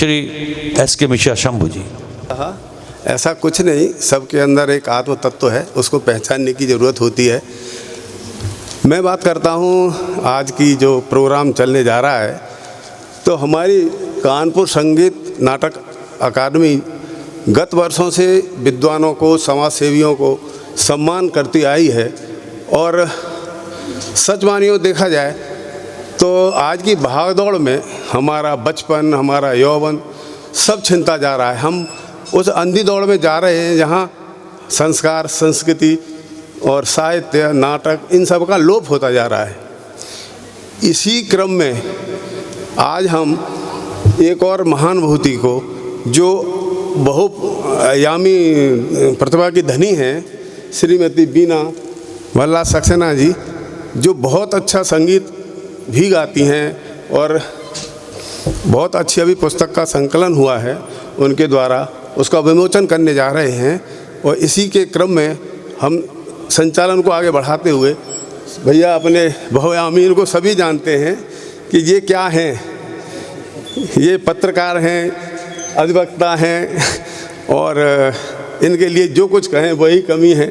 Shri S.K. Mishra Shambhu जी। ऐसा कुछ नहीं, सबके अंदर एक आत्म तत्व है, उसको पहचानने की ज़रूरत होती है। मैं बात करता हूँ आज की जो प्रोग्राम चलने जा रहा है, तो हमारी कानपुर संगीत नाटक अकादमी गत वर्षों से विद्वानों को, समाज सेवियों को सम्मान करती आई है। और सच मानियो देखा जाए तो आज की भागदौड़ में हमारा बचपन, हमारा यौवन सब छिनता जा रहा है। हम उस अंधी दौड़ में जा रहे हैं जहाँ संस्कार, संस्कृति और साहित्य, नाटक इन सब का लोप होता जा रहा है। इसी क्रम में आज हम एक और महानुभूति को, जो बहुआयामी प्रतिभा की धनी हैं, श्रीमती बीना वल्ला सक्सेना जी, जो बहुत अच्छा संगीत भी गाती हैं और बहुत अच्छी अभी पुस्तक का संकलन हुआ है उनके द्वारा, उसका विमोचन करने जा रहे हैं। और इसी के क्रम में हम संचालन को आगे बढ़ाते हुए, भैया अपने बहुआयामी को सभी जानते हैं कि ये क्या हैं, ये पत्रकार हैं, अधिवक्ता हैं और इनके लिए जो कुछ कहें वही कमी है।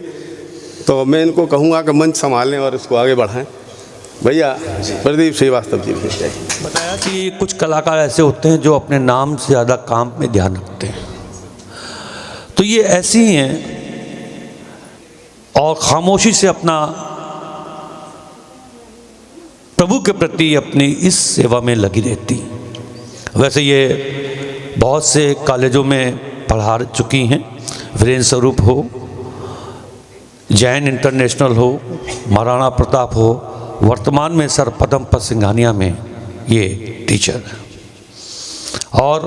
तो मैं इनको कहूँगा कि मंच संभालें और इसको आगे बढ़ाएं। भैया प्रदीप श्रीवास्तव जी भी चाहिए। बताया कि कुछ कलाकार ऐसे होते हैं जो अपने नाम से ज़्यादा काम में ध्यान रखते हैं, तो ये ऐसी ही हैं और खामोशी से अपना प्रभु के प्रति अपनी इस सेवा में लगी रहती। वैसे ये बहुत से कॉलेजों में पढ़ा चुकी हैं, वीरेंद्र स्वरूप हो, जैन इंटरनेशनल हो, महाराणा प्रताप हो, वर्तमान में सर पद्मपत सिंघानिया में ये टीचर है और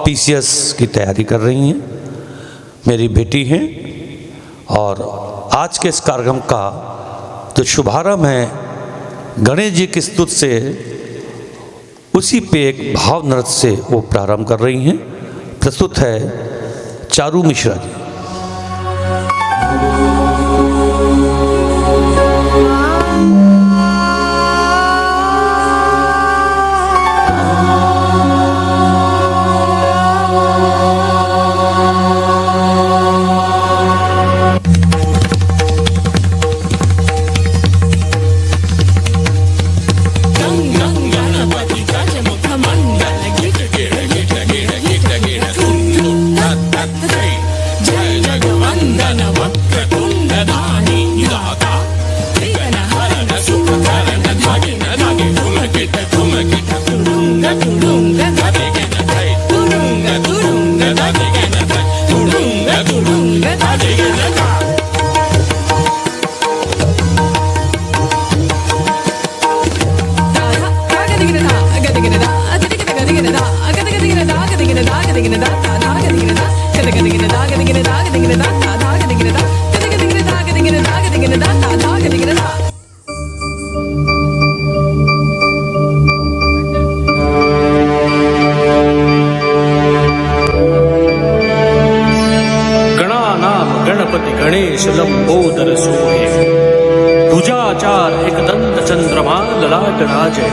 PCS की तैयारी कर रही हैं, मेरी बेटी हैं। और आज के इस कार्यक्रम का जो शुभारंभ है गणेश जी की स्तुति से, उसी पे एक भाव नृत्य से वो प्रारंभ कर रही हैं। प्रस्तुत है चारू मिश्रा जी। गणेश लंबोदर सोहे, भुजाचार एक दंत चंद्रमा ललाट राजे,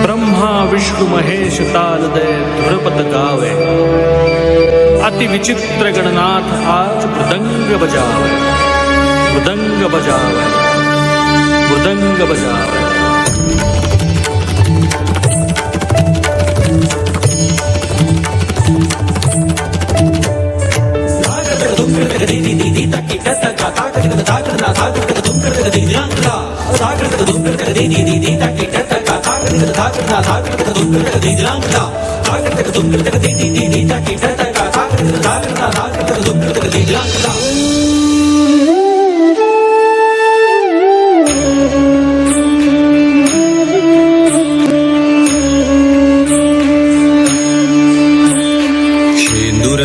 ब्रह्मा विष्णु महेश तालदय ध्रुपद गावे, अति विचित्र गणनाथ आज मृदंग बजावे, मृदंग बजावे, मृदंग बजावे।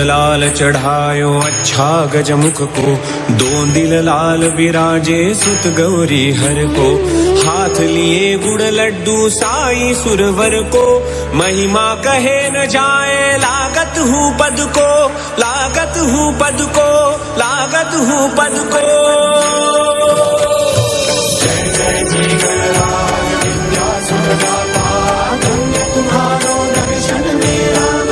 लाल चढ़ायो अच्छा गजमुख को, दो दिल लाल विराजे सुत गौरी हर को, हाथ लिए गुड़ लड्डू साई सुरवर को, महिमा कहे न जाए लागत हूँ पद को, लागत हूँ पद को, लागत हूँ पद को। जय जय जय गणराज विद्या सुरदाता, धन्य तुम्हारो दर्शन मेरा।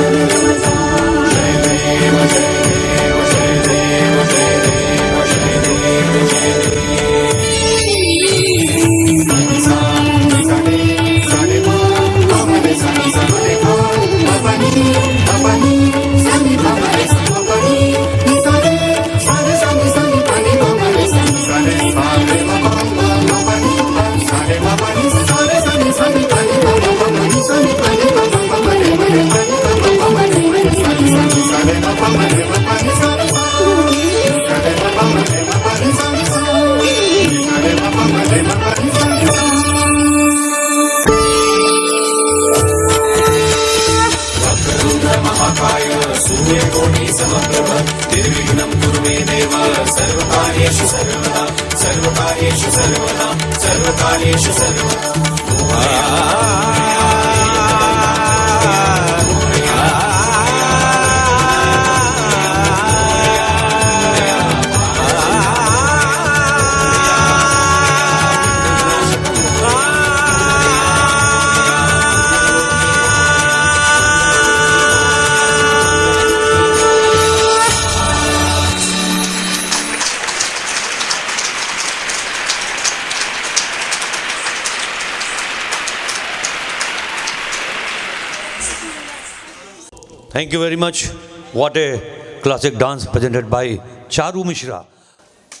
Thank you very much. What a classic dance presented by Charu Mishra.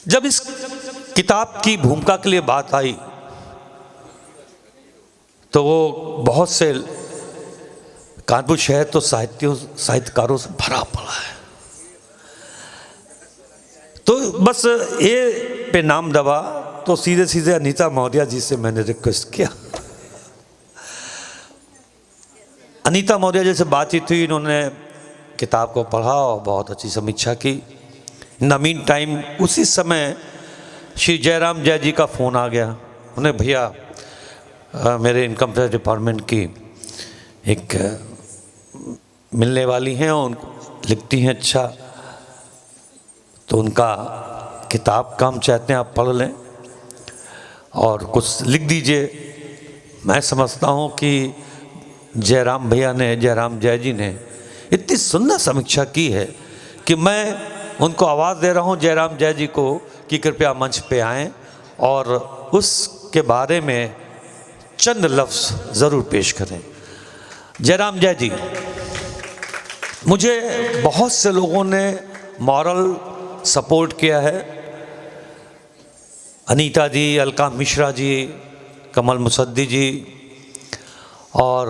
जब इस किताब की भूमिका के लिए बात आई तो वो बहुत से कानपुर शहर तो साहित्यकारों से भरा पड़ा है. तो बस ये पे नाम दबा तो सीधे सीधे अनीता महोदया जी से मैंने रिक्वेस्ट किया. अनीता महोदया जी से बातचीत हुई, इन्होंने किताब को पढ़ा और बहुत अच्छी समीक्षा की. इन द मीन टाइम उसी समय श्री जयराम जय जी का फ़ोन आ गया. उन्हें भैया मेरे इनकम टैक्स डिपार्टमेंट की एक मिलने वाली हैं और उनको लिखती हैं अच्छा, तो उनका किताब का हम चाहते हैं आप पढ़ लें और कुछ लिख दीजिए. मैं समझता हूँ कि जयराम भैया ने, जयराम जय जी ने इतनी सुंदर समीक्षा की है कि मैं उनको आवाज़ दे रहा हूँ जयराम जय जी को कि कृपया मंच पे आएं और उसके बारे में चंद लफ्ज़ ज़रूर पेश करें. जयराम जय जी, मुझे बहुत से लोगों ने मॉरल सपोर्ट किया है. अनीता जी, अलका मिश्रा जी, कमल मुसद्दी जी और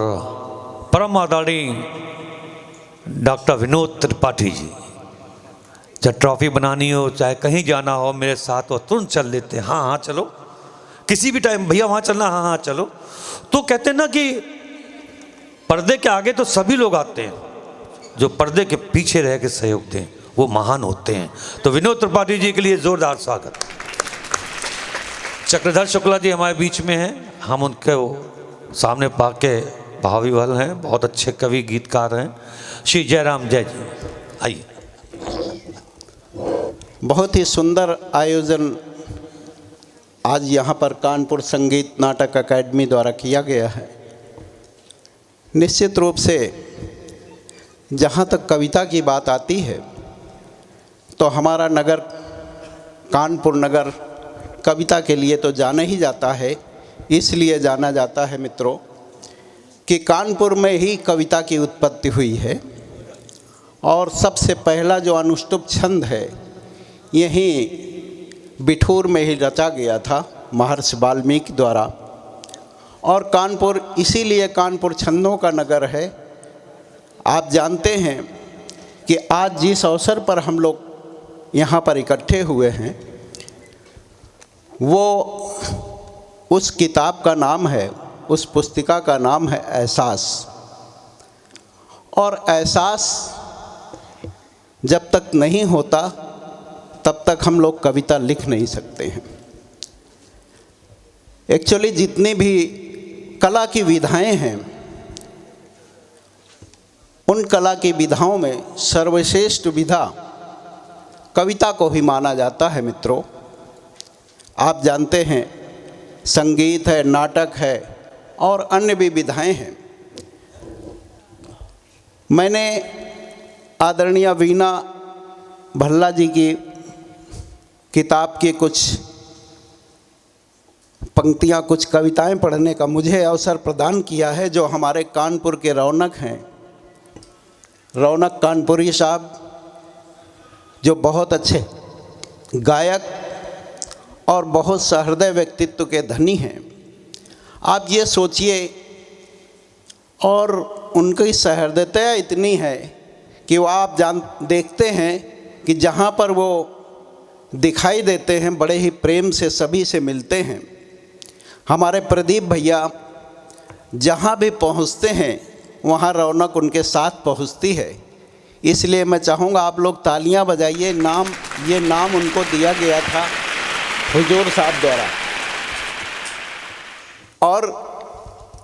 परम आदरणीय डॉक्टर विनोद त्रिपाठी जी. जब ट्रॉफी बनानी हो, चाहे कहीं जाना हो, मेरे साथ वो तुरंत चल लेते हैं. हाँ हाँ चलो, किसी भी टाइम भैया वहाँ चलना, हाँ हाँ चलो. तो कहते हैं ना कि पर्दे के आगे तो सभी लोग आते हैं, जो पर्दे के पीछे रह के सहयोग दें वो महान होते हैं. तो विनोद त्रिपाठी जी के लिए ज़ोरदार स्वागत. चक्रधर शुक्ला जी हमारे बीच में हैं, हम उनके सामने पाके भावीवल हैं, बहुत अच्छे कवि गीतकार हैं. श्री जयराम जय जी, आइए. बहुत ही सुंदर आयोजन आज यहाँ पर कानपुर संगीत नाटक अकादमी द्वारा किया गया है. निश्चित रूप से जहाँ तक कविता की बात आती है तो हमारा नगर कानपुर नगर कविता के लिए तो जाना ही जाता है. इसलिए जाना जाता है मित्रों कि कानपुर में ही कविता की उत्पत्ति हुई है और सबसे पहला जो अनुष्टुप छंद है यहीं बिठूर में ही रचा गया था महर्षि वाल्मीकि द्वारा. और कानपुर इसीलिए कानपुर छंदों का नगर है. आप जानते हैं कि आज जिस अवसर पर हम लोग यहाँ पर इकट्ठे हुए हैं वो उस किताब का नाम है, उस पुस्तिका का नाम है एहसास. और एहसास जब तक नहीं होता तब तक हम लोग कविता लिख नहीं सकते हैं. एक्चुअली जितनी भी कला की विधाएं हैं उन कला की विधाओं में सर्वश्रेष्ठ विधा कविता को ही माना जाता है मित्रों. आप जानते हैं संगीत है, नाटक है और अन्य भी विधाएं हैं. मैंने आदरणीय वीणा भल्ला जी की किताब की कुछ पंक्तियां, कुछ कविताएं पढ़ने का मुझे अवसर प्रदान किया है, जो हमारे कानपुर के रौनक हैं, रौनक कानपुरी साहब, जो बहुत अच्छे गायक और बहुत सहृदय व्यक्तित्व के धनी हैं. आप ये सोचिए, और उनकी सहृदयता इतनी है कि वो आप देखते हैं कि जहाँ पर वो दिखाई देते हैं बड़े ही प्रेम से सभी से मिलते हैं। हमारे प्रदीप भैया जहाँ भी पहुँचते हैं वहाँ रौनक उनके साथ पहुँचती है। इसलिए मैं चाहूँगा आप लोग तालियां बजाइए। ये नाम उनको दिया गया था हुजूर साहब द्वारा, और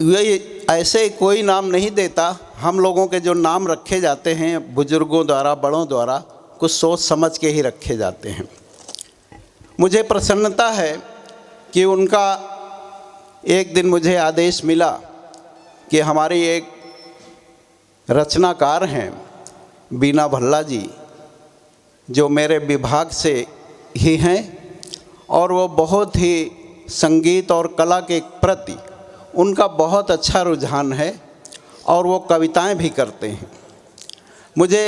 ये ऐसे कोई नाम नहीं देता। हम लोगों के जो नाम रखे जाते हैं बुजुर्गों द्वारा, बड़ों द्वारा, कुछ सोच समझ के ही रखे जाते हैं। मुझे प्रसन्नता है कि उनका एक दिन मुझे आदेश मिला कि हमारी एक रचनाकार हैं बीना भल्ला जी, जो मेरे विभाग से ही हैं, और वो बहुत ही संगीत और कला के प्रति उनका बहुत अच्छा रुझान है और वो कविताएं भी करते हैं। मुझे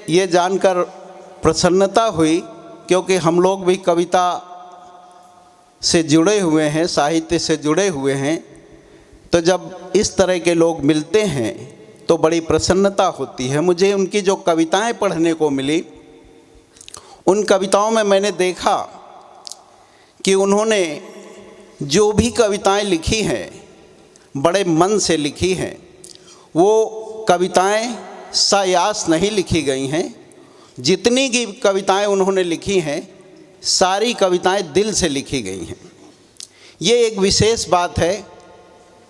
ये जानकर प्रसन्नता हुई क्योंकि हम लोग भी कविता से जुड़े हुए हैं, साहित्य से जुड़े हुए हैं, तो जब इस तरह के लोग मिलते हैं तो बड़ी प्रसन्नता होती है। मुझे उनकी जो कविताएं पढ़ने को मिली, उन कविताओं में मैंने देखा कि उन्होंने जो भी कविताएं लिखी हैं बड़े मन से लिखी हैं। वो कविताएं सायास नहीं लिखी गई हैं। जितनी की कविताएं उन्होंने लिखी हैं सारी कविताएं दिल से लिखी गई हैं। ये एक विशेष बात है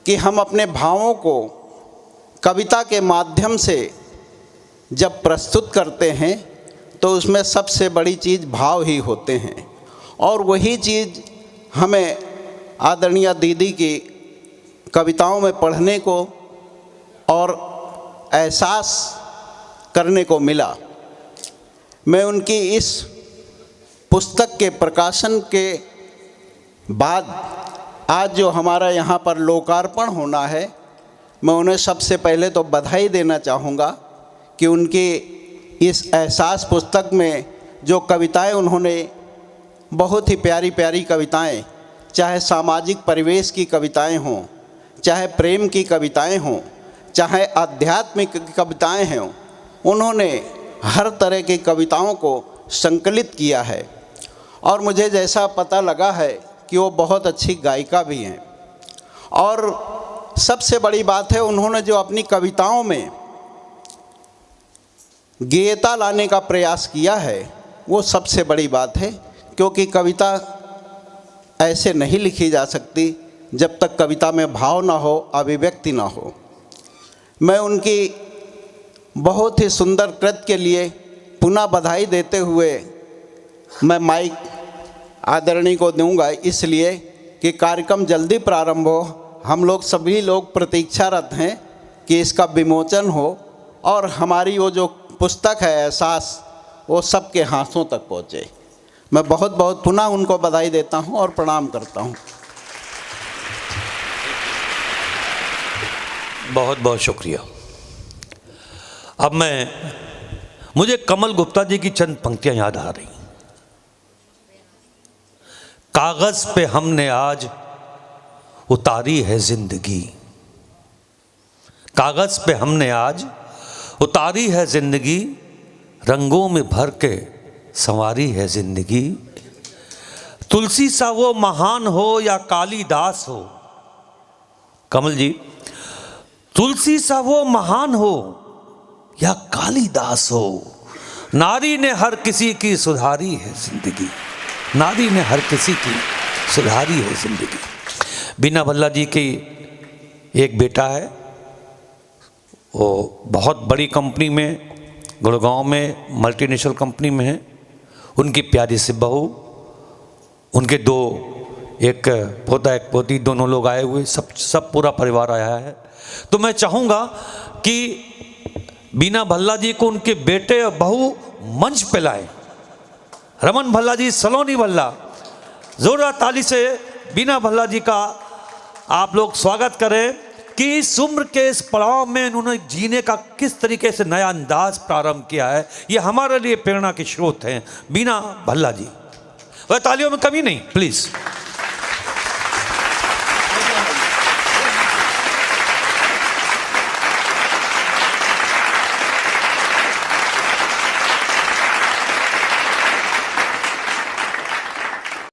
कि हम अपने भावों को कविता के माध्यम से जब प्रस्तुत करते हैं तो उसमें सबसे बड़ी चीज़ भाव ही होते हैं, और वही चीज़ हमें आदरणीय दीदी की कविताओं में पढ़ने को और एहसास करने को मिला। मैं उनकी इस पुस्तक के प्रकाशन के बाद आज जो हमारा यहाँ पर लोकार्पण होना है, मैं उन्हें सबसे पहले तो बधाई देना चाहूँगा कि उनकी इस एहसास पुस्तक में जो कविताएं उन्होंने, बहुत ही प्यारी प्यारी कविताएं, चाहे सामाजिक परिवेश की कविताएं हों, चाहे प्रेम की कविताएं हों, चाहे आध्यात्मिक कविताएं हों, उन्होंने हर तरह की कविताओं को संकलित किया है। और मुझे जैसा पता लगा है कि वो बहुत अच्छी गायिका भी हैं। और सबसे बड़ी बात है, उन्होंने जो अपनी कविताओं में गेयता लाने का प्रयास किया है वो सबसे बड़ी बात है, क्योंकि कविता ऐसे नहीं लिखी जा सकती जब तक कविता में भाव ना हो, अभिव्यक्ति ना हो। मैं उनकी बहुत ही सुंदर कृत के लिए पुनः बधाई देते हुए मैं माइक आदरणीय को दूंगा, इसलिए कि कार्यक्रम जल्दी प्रारंभ हो। हम लोग सभी लोग प्रतीक्षारत हैं कि इसका विमोचन हो और हमारी वो जो पुस्तक है एहसास वो सबके हाथों तक पहुँचे। मैं बहुत बहुत पुनः उनको बधाई देता हूँ और प्रणाम करता हूँ। बहुत बहुत शुक्रिया। अब मुझे कमल गुप्ता जी की चंद पंक्तियां याद आ रही। कागज पे हमने आज उतारी है जिंदगी, कागज पे हमने आज उतारी है जिंदगी, रंगों में भर के संवारी है जिंदगी। तुलसी सा वो महान हो या कालिदास हो, कमल जी, तुलसी सा वो महान हो या कालिदास हो, नारी ने हर किसी की सुधारी है जिंदगी, नारी ने हर किसी की सुधारी है जिंदगी। बीना भल्ला जी की एक बेटा है, वो बहुत बड़ी कंपनी में, गुड़गांव में मल्टीनेशनल कंपनी में है। उनकी प्यारी सी बहू, उनके दो, एक पोता एक पोती, दोनों लोग आए हुए, सब पूरा परिवार आया है। तो मैं चाहूँगा कि बीना भल्ला जी को उनके बेटे और बहू मंच पे लाए। रमन भल्ला जी, सलोनी भल्ला, जोरदार ताली से बीना भल्ला जी का आप लोग स्वागत करें कि इस उम्र के इस पड़ाव में उन्होंने जीने का किस तरीके से नया अंदाज प्रारंभ किया है। ये हमारे लिए प्रेरणा के स्रोत हैं बीना भल्ला जी। वह तालियों में कमी नहीं, प्लीज़।